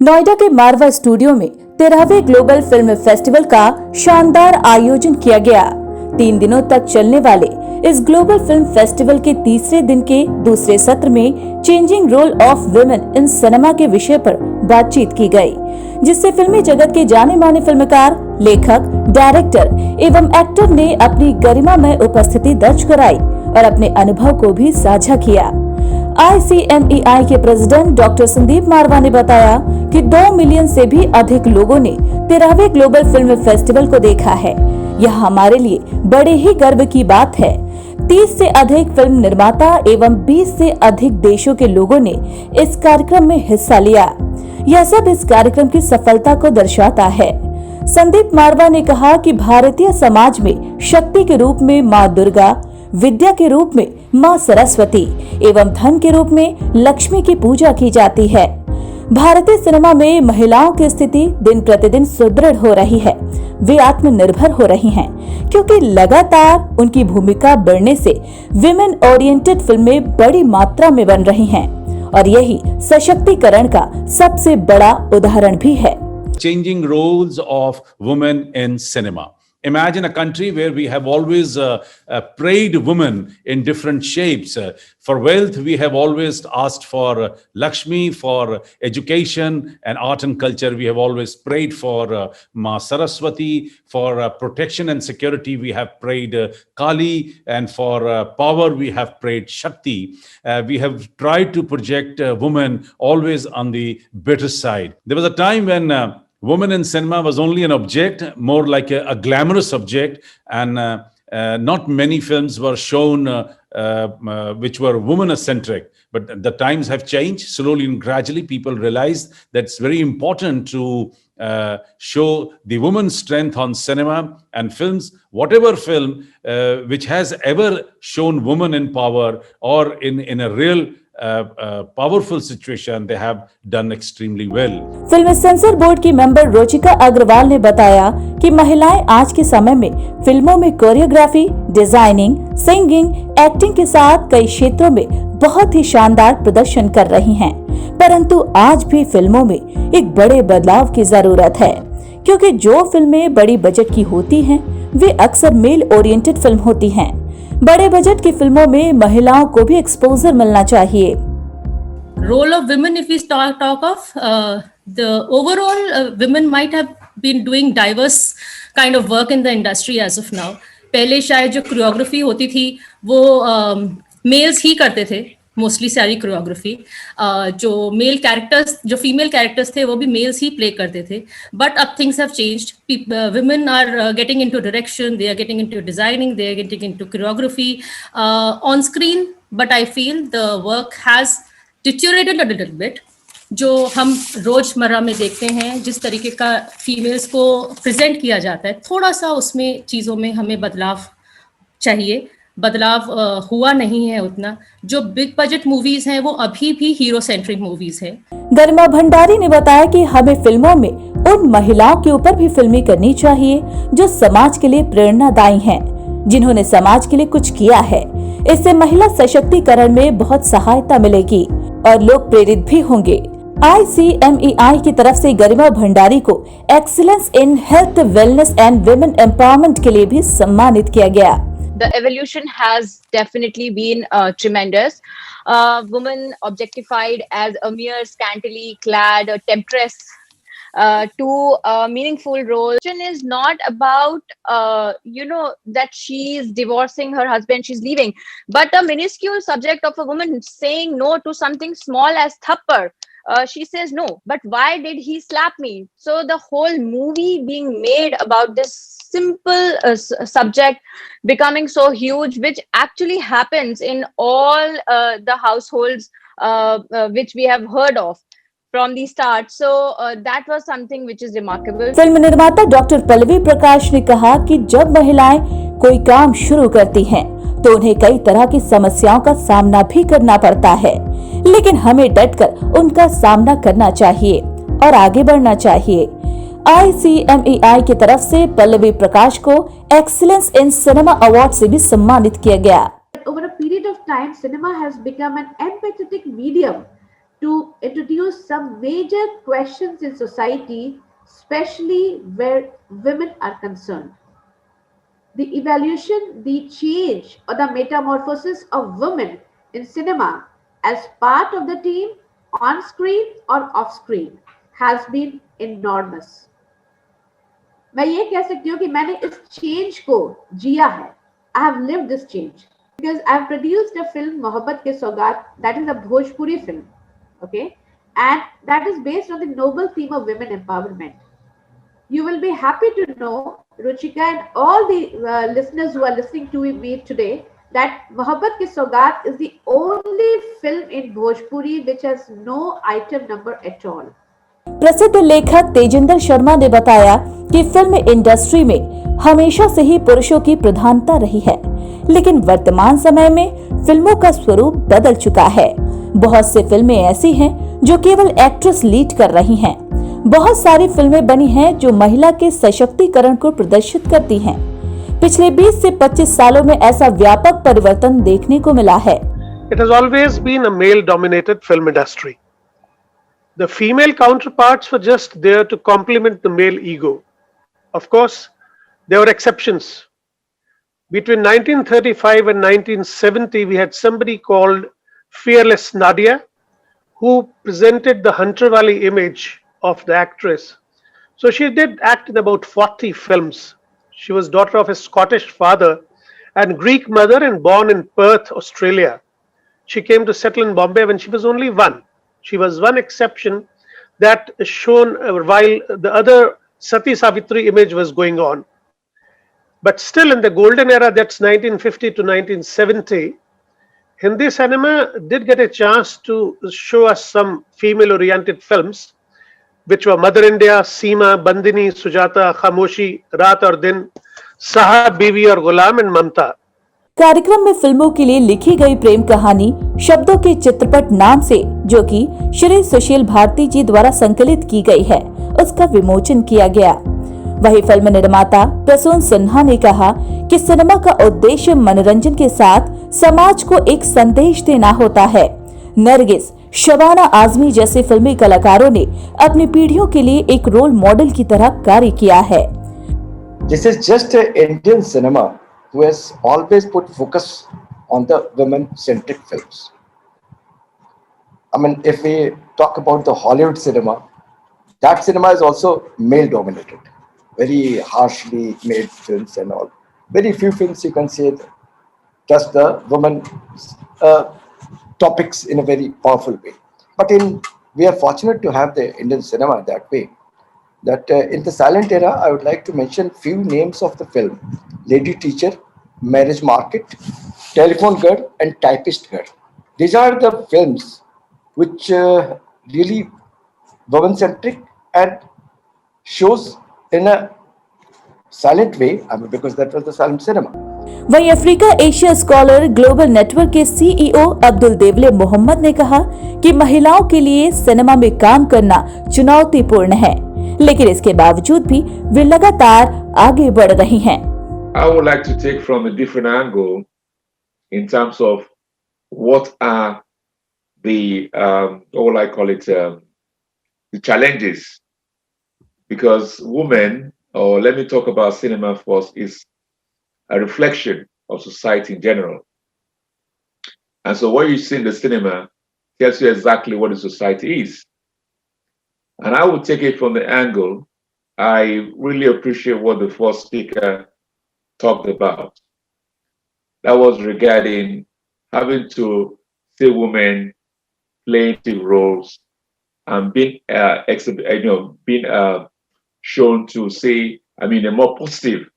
नोएडा के मारवा स्टूडियो में 13वें global film festival का शानदार आयोजन किया गया। 3 दिनों तक चलने वाले इस ग्लोबल फिल्म फेस्टिवल के तीसरे दिन के दूसरे सत्र में changing role of women in cinema के विषय पर बातचीत की गई, जिससे फिल्मी जगत के जाने माने फिल्मकार, लेखक, डायरेक्टर एवं एक्टर ने अपनी गरिमामय उपस्थिति दर्ज कराई और अपने अनुभव को भी साझा किया। ICMEI के प्रेसिडेंट डॉक्टर संदीप मारवा ने बताया कि 2 मिलियन से भी अधिक लोगों ने 13वें ग्लोबल फिल्म फेस्टिवल को देखा है। यह हमारे लिए बड़े ही गर्व की बात है। 30 से अधिक फिल्म निर्माता एवं 20 से अधिक देशों के लोगों ने इस कार्यक्रम में हिस्सा लिया। यह सब इस कार्यक्रम की सफलता को दर्शाता है। संदीप मारवा ने कहा कि भारतीय समाज में शक्ति के रूप में माँ दुर्गा, विद्या के रूप में माँ सरस्वती एवं धन के रूप में लक्ष्मी की पूजा की जाती है। भारतीय सिनेमा में महिलाओं की स्थिति दिन प्रतिदिन सुदृढ़ हो रही है। वे आत्मनिर्भर हो रही हैं, क्योंकि लगातार उनकी भूमिका बढ़ने से विमेन ओरिएंटेड फिल्में बड़ी मात्रा में बन रही हैं और यही सशक्तिकरण का सबसे बड़ा उदाहरण भी है। Changing roles of women in cinema. Imagine a country where we have always prayed women in different shapes. For wealth, we have always asked for Lakshmi. For education and art and culture, we have always prayed for Ma Saraswati. For protection and security, we have prayed Kali. And for power, we have prayed Shakti. We have tried to project women always on the better side. There was a time when women in cinema was only an object, more like a glamorous object, and not many films were shown which were woman-centric. But the times have changed. Slowly and gradually, people realized that it's very important to show the woman's strength on cinema and films. Whatever film which has ever shown woman in power or in a real powerful situation, they have done extremely well. Film sensor board की member Ruchika Agarwal ने बताया कि महिलाएं आज के समय में फिल्मों में कोरियोग्राफी, डिजाइनिंग, सिंगिंग, एक्टिंग के साथ कई क्षेत्रों में बहुत ही शानदार प्रदर्शन कर रही हैं। परंतु आज भी फिल्मों में एक बड़े बदलाव की जरूरत है, क्योंकि जो फिल्में बड़ी बजट की होती हैं, वे अक्सर मेल ओरिएंटेड फिल्म होती हैं। बड़े बजट की फिल्मों में महिलाओं को भी एक्सपोजर मिलना चाहिए। Role of women, if we talk of the overall, women might have been doing diverse kind of work in the industry as of now. पहले शायद जो कोरियोग्राफी होती थी वो मेल्स ही करते थे, मोस्टली सारी कोरियोग्राफी। जो मेल कैरेक्टर्स, जो फीमेल कैरेक्टर्स थे वो भी मेल्स ही प्ले करते थे। बट अब things have changed. women are getting into direction, they are getting into designing, they are getting into choreography on screen, but I feel the work has deteriorated a little bit. जो हम रोजमर्रा में देखते हैं, जिस तरीके का फीमेल्स को प्रेजेंट किया जाता है, थोड़ा सा उसमें चीज़ों में हमें बदलाव चाहिए। बदलाव हुआ नहीं है उतना। जो बिग बजट मूवीज हैं वो अभी भी हीरो सेंट्रिक मूवीज है। गरिमा भंडारी ने बताया कि हमें फिल्मों में उन महिलाओं के ऊपर भी फिल्में करनी चाहिए जो समाज के लिए प्रेरणादायी हैं, जिन्होंने समाज के लिए कुछ किया है। इससे महिला सशक्तिकरण में बहुत सहायता मिलेगी और लोग प्रेरित भी होंगे। ICMEI की तरफ से गरिमा भंडारी को excellence in health, wellness and women empowerment के लिए भी सम्मानित किया गया। The evolution has definitely been tremendous. Women objectified as a mere scantily clad temptress to a meaningful role. It is not about that she's divorcing her husband, she's leaving, but a minuscule subject of a woman saying no to something small as thappar. She says no, but why did he slap me? So the whole movie being made about this simple subject becoming so huge, which actually happens in all the households which we have heard of from the start. So that was something which is remarkable. Film निर्माता doctor Pallavi प्रकाश ने कहा कि जब महिलाएं कोई काम शुरू करती हैं, तो उन्हें कई तरह की समस्याओं का सामना भी करना पड़ता है, लेकिन हमें डटकर उनका सामना करना चाहिए और आगे बढ़ना चाहिए। ICMEI की तरफ से पल्लवी प्रकाश को एक्सीलेंस इन सिनेमा अवार्ड से भी सम्मानित किया गया। Over a period of time, cinema has become an empathetic medium to introduce some major questions in society, especially where women are concerned. The evolution, the change, or the metamorphosis of women in cinema as part of the team on screen or off screen has been enormous. मैं ये कह सकती हूँ कि मैंने इस change को जिया है. I have lived this change because I have produced a film मोहब्बत के सौगात, that is a Bhojpuri film, okay, and that is based on the noble theme of women empowerment. You will be happy to know, Ruchika, and all the listeners who are listening to me today, that Mohabbat Ki Saugat is the only film in Bhojpuri which has no item number at all. प्रसिद्ध लेखक तेजिंदर शर्मा ने बताया कि film industry में हमेशा से ही पुरुषों की प्रधानता रही है, लेकिन वर्तमान समय में फिल्मों का स्वरूप बदल चुका है। बहुत सी फिल्में ऐसी हैं जो केवल एक्ट्रेस लीड कर रही हैं। बहुत सारी फिल्में बनी हैं जो महिला के सशक्तिकरण को प्रदर्शित करती हैं। पिछले 20 से 25 सालों में ऐसा व्यापक परिवर्तन देखने को मिला है। It has always been a male-dominated film industry. The female counterparts were just there to complement the male ego. Of course, there were exceptions. Between 1935 and 1970, we had somebody called Fearless Nadia, who presented the Hunter Valley image of the actress. So she did act in about 40 films. She was daughter of a Scottish father and Greek mother and born in Perth, Australia. She came to settle in Bombay when she was only one. She was one exception that shown while the other Sati Savitri image was going on. But still in the golden era, that's 1950 to 1970, Hindi cinema did get a chance to show us some female-oriented films, which were Mother India, Seema, Bandini, Sujata, Khamoshi, Raat aur Din, Sahab, Biwi aur Ghulam and Mamta. कार्यक्रम में फिल्मों के लिए लिखी गई प्रेम कहानी शब्दों के चित्रपट नाम से, जो कि श्री सुशील भारती जी द्वारा संकलित की गई है, उसका विमोचन किया गया। वही फिल्म निर्माता प्रसून सिन्हा ने कहा कि सिनेमा का उद्देश्य मनोरंजन के साथ समाज को एक संदेश देना होता है। नरगिस, शबाना आजमी जैसे फिल्मी कलाकारों ने अपनी पीढ़ियों के लिए एक रोल मॉडल की तरह कार्य किया है। This is just an Indian cinema who has always put focus on the women-centric films. I mean, if we talk about the Hollywood cinema, that cinema is also male-dominated. Very harshly made films and all. Very few films you can say just the women topics in a very powerful way. But we are fortunate to have the Indian cinema that way. That in the silent era, I would like to mention few names of the film: Lady Teacher, Marriage Market, Telephone Girl, and Typist Girl. These are the films which really women-centric and shows in a silent way, I mean, because that was the silent cinema. वहीं Africa Asia scholar global network के CEO Abdul देवले मोहम्मद ने कहा कि महिलाओं के लिए cinema में काम करना चुनौतीपूर्ण है, लेकिन इसके बावजूद भी वे लगातार आगे बढ़ रही हैं। I would like to take from a different angle in terms of what are the what I call it the challenges, because women, or let me talk about cinema first, is a reflection of society in general. And so what you see in the cinema tells you exactly what the society is. And I would take it from the angle, I really appreciate what the first speaker talked about. That was regarding having to see women playing active roles and being shown to say, I mean, a more positive